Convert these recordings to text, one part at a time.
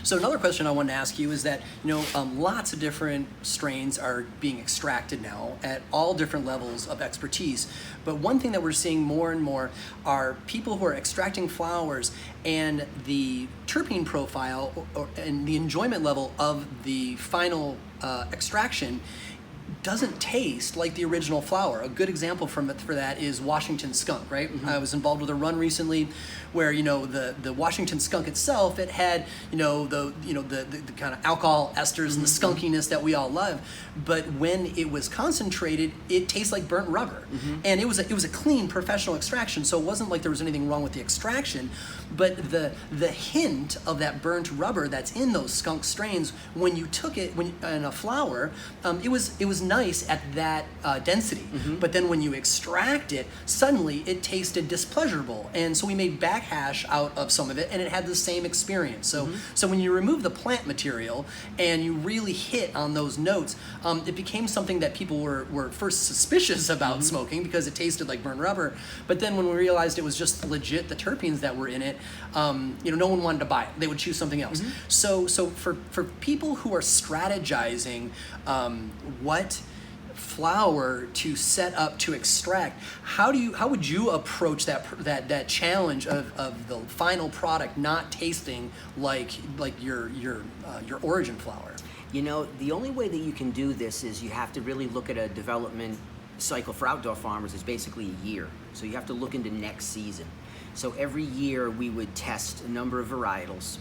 So another question I wanted to ask you is that, lots of different strains are being extracted now at all different levels of expertise. But one thing that we're seeing more and more are people who are extracting flowers, and the terpene profile and the enjoyment level of the final extraction doesn't taste like the original flower. A good example for that is Washington skunk, right? Mm-hmm. I was involved with a run recently where the Washington skunk itself, it had the kind of alcohol esters mm-hmm. and the skunkiness that we all love, but when it was concentrated, it tastes like burnt rubber. Mm-hmm. And it was a clean professional extraction, so it wasn't like there was anything wrong with the extraction, but the hint of that burnt rubber that's in those skunk strains, when you took it in a flower, it was nice at that density, mm-hmm. but then when you extract it, suddenly it tasted displeasurable, and so we made back hash out of some of it, and it had the same experience. So mm-hmm. so when you remove the plant material and you really hit on those notes, it became something that people were first suspicious about mm-hmm. smoking because it tasted like burnt rubber, but then when we realized it was just legit the terpenes that were in it, no one wanted to buy it. They would choose something else. Mm-hmm. So for people who are strategizing what flower to set up to extract, how would you approach that challenge of the final product not tasting like your origin flower? The only way that you can do this is you have to really look at a development cycle for outdoor farmers is basically a year. So you have to look into next season. So every year we would test a number of varietals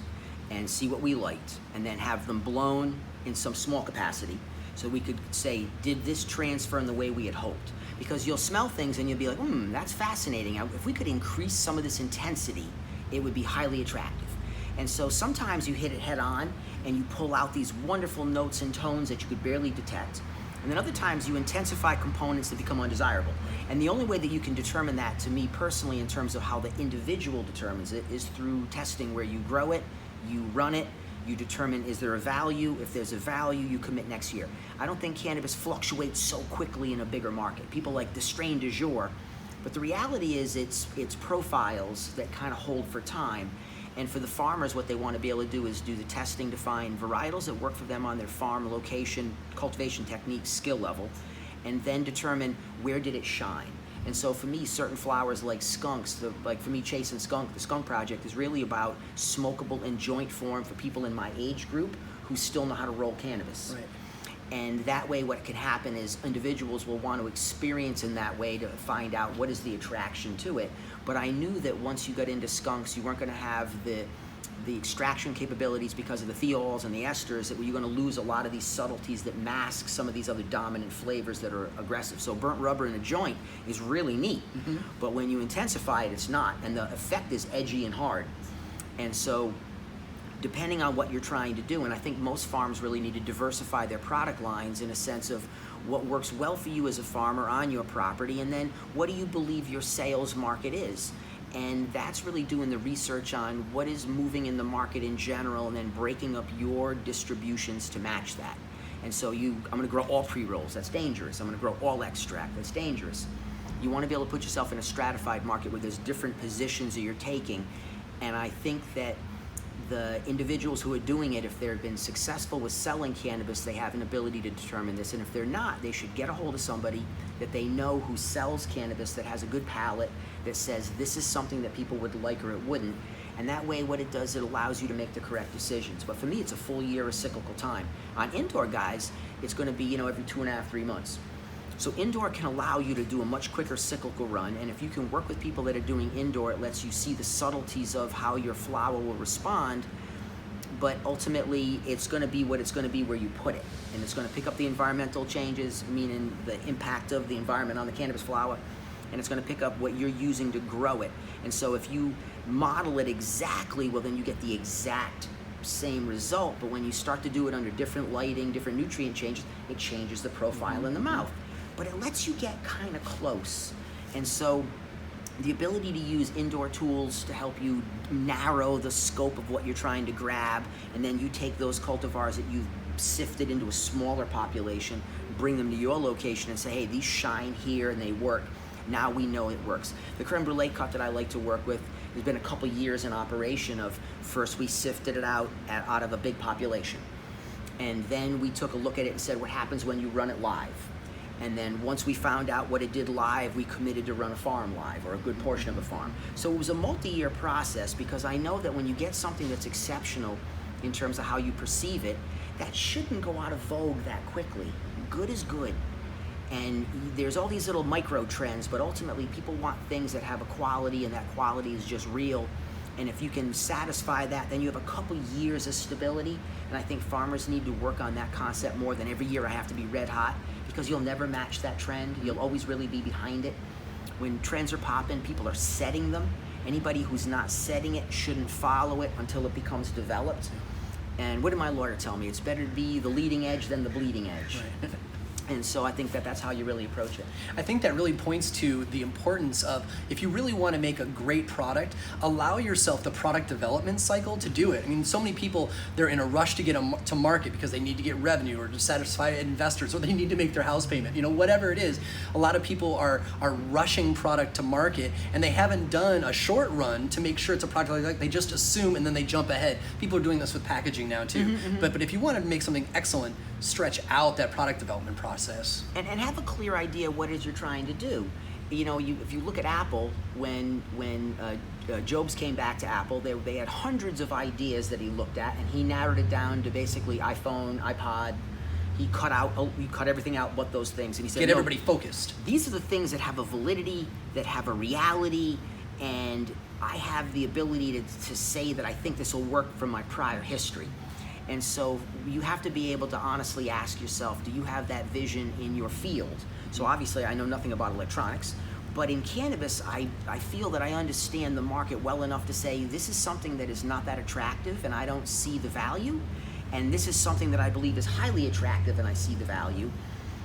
and see what we liked, and then have them blown in some small capacity. So we could say, did this transfer in the way we had hoped? Because you'll smell things and you'll be like, that's fascinating. If we could increase some of this intensity, it would be highly attractive. And so sometimes you hit it head on and you pull out these wonderful notes and tones that you could barely detect. And then other times you intensify components that become undesirable. And the only way that you can determine that, to me personally, in terms of how the individual determines it, is through testing where you grow it, you run it, you determine, is there a value? If there's a value, you commit next year. I don't think cannabis fluctuates so quickly in a bigger market. People like the strain du jour, but the reality is it's profiles that kind of hold for time. And for the farmers, what they want to be able to do is do the testing to find varietals that work for them on their farm, location, cultivation techniques, skill level, and then determine where did it shine. And so for me, certain flowers like skunks, like for me, Chase and Skunk, the Skunk Project is really about smokable in joint form for people in my age group who still know how to roll cannabis. Right. And that way what can happen is individuals will want to experience in that way to find out what is the attraction to it. But I knew that once you got into skunks, you weren't going to have the extraction capabilities because of the thiols and the esters, that you're going to lose a lot of these subtleties that mask some of these other dominant flavors that are aggressive. So burnt rubber in a joint is really neat, mm-hmm. but when you intensify it, it's not, and the effect is edgy and hard. And so depending on what you're trying to do, and I think most farms really need to diversify their product lines in a sense of what works well for you as a farmer on your property, and then what do you believe your sales market is. And that's really doing the research on what is moving in the market in general, and then breaking up your distributions to match that. And so I'm gonna grow all pre-rolls, that's dangerous. I'm gonna grow all extract, that's dangerous. You wanna be able to put yourself in a stratified market where there's different positions that you're taking. And I think that the individuals who are doing it, if they've been successful with selling cannabis, they have an ability to determine this. And if they're not, they should get a hold of somebody that they know who sells cannabis, that has a good palate, that says this is something that people would like or it wouldn't. And that way what it does, it allows you to make the correct decisions. But for me, it's a full year of cyclical time. On indoor guys, it's going to be every 2.5, 3 months. So indoor can allow you to do a much quicker cyclical run, and if you can work with people that are doing indoor, it lets you see the subtleties of how your flower will respond, but ultimately it's going to be what it's going to be where you put it, and it's going to pick up the environmental changes, meaning the impact of the environment on the cannabis flower, and it's going to pick up what you're using to grow it. And so if you model it exactly, well then you get the exact same result, but when you start to do it under different lighting, different nutrient changes, it changes the profile mm-hmm. in the mouth. But it lets you get kind of close. And so the ability to use indoor tools to help you narrow the scope of what you're trying to grab, and then you take those cultivars that you've sifted into a smaller population, bring them to your location and say, hey, these shine here and they work. Now we know it works. The creme brulee cut that I like to work with there's been a couple years in operation of first we sifted it out of a big population. And then we took a look at it and said, what happens when you run it live? And then once we found out what it did live, we committed to run a farm live, or a good portion of a farm. So it was a multi-year process, because I know that when you get something that's exceptional in terms of how you perceive it, that shouldn't go out of vogue that quickly. Good is good. And there's all these little micro trends, but ultimately people want things that have a quality, and that quality is just real. And if you can satisfy that, then you have a couple years of stability. And I think farmers need to work on that concept more than every year I have to be red hot, because you'll never match that trend. You'll always really be behind it. When trends are popping, people are setting them. Anybody who's not setting it shouldn't follow it until it becomes developed. And what did my lawyer tell me? It's better to be the leading edge than the bleeding edge. Right. And so I think that that's how you really approach it. I think that really points to the importance of, if you really want to make a great product, allow yourself the product development cycle to do it. I mean, so many people, they're in a rush to get to market because they need to get revenue, or to satisfy investors, or they need to make their house payment, whatever it is. A lot of people are rushing product to market, and they haven't done a short run to make sure it's a product like they just assume, and then they jump ahead. People are doing this with packaging now too. Mm-hmm. But if you want to make something excellent, stretch out that product development process. And have a clear idea what it is you're trying to do. If you look at Apple, when Jobs came back to Apple, they had hundreds of ideas that he looked at, and he narrowed it down to basically iPhone, iPod. He cut everything out but those things, and he said, get everybody focused. These are the things that have a validity, that have a reality, and I have the ability to say that I think this will work from my prior history. And so you have to be able to honestly ask yourself, do you have that vision in your field? So obviously I know nothing about electronics, but in cannabis, I feel that I understand the market well enough to say, this is something that is not that attractive and I don't see the value. And this is something that I believe is highly attractive and I see the value.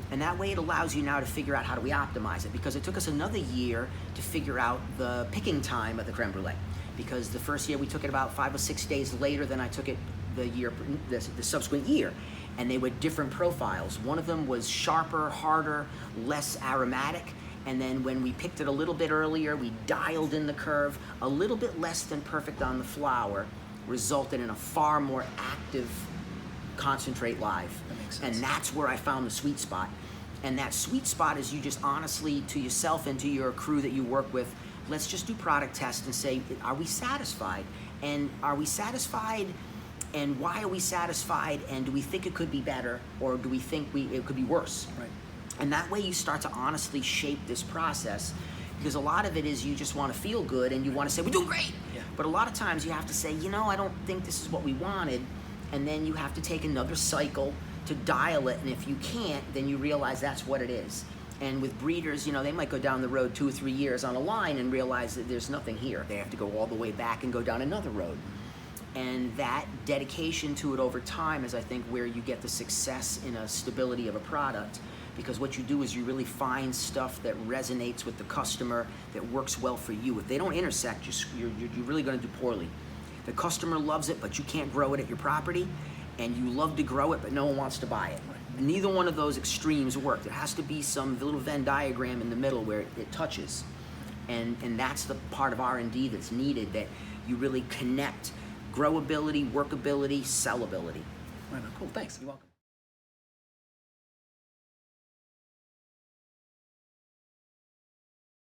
And that way it allows you now to figure out how do we optimize it, because it took us another year to figure out the picking time of the creme brulee. Because the first year we took it about 5 or 6 days later than I took it the subsequent year, and they were different profiles. One of them was sharper, harder, less aromatic, and then when we picked it a little bit earlier, we dialed in the curve. A little bit less than perfect on the flower resulted in a far more active concentrate live. That makes sense. And that's where I found the sweet spot. And that sweet spot is you just honestly, to yourself and to your crew that you work with, let's just do product tests and say, are we satisfied? And are we satisfied? And why are we satisfied? And do we think it could be better, or do we think it could be worse? Right. And that way you start to honestly shape this process, because a lot of it is you just want to feel good and you want to say, we're doing great. Yeah. But a lot of times you have to say, I don't think this is what we wanted. And then you have to take another cycle to dial it. And if you can't, then you realize that's what it is. And with breeders, they might go down the road 2 or 3 years on a line and realize that there's nothing here. They have to go all the way back and go down another road. And that dedication to it over time is, I think, where you get the success in a stability of a product, because what you do is you really find stuff that resonates with the customer, that works well for you. If they don't intersect, you're really going to do poorly. The customer loves it, but you can't grow it at your property, and you love to grow it, but no one wants to buy it. Right. Neither one of those extremes work. There has to be some little Venn diagram in the middle where it touches. And that's the part of R&D that's needed, that you really connect growability, workability, sellability. Right on. Cool. Thanks. You're welcome.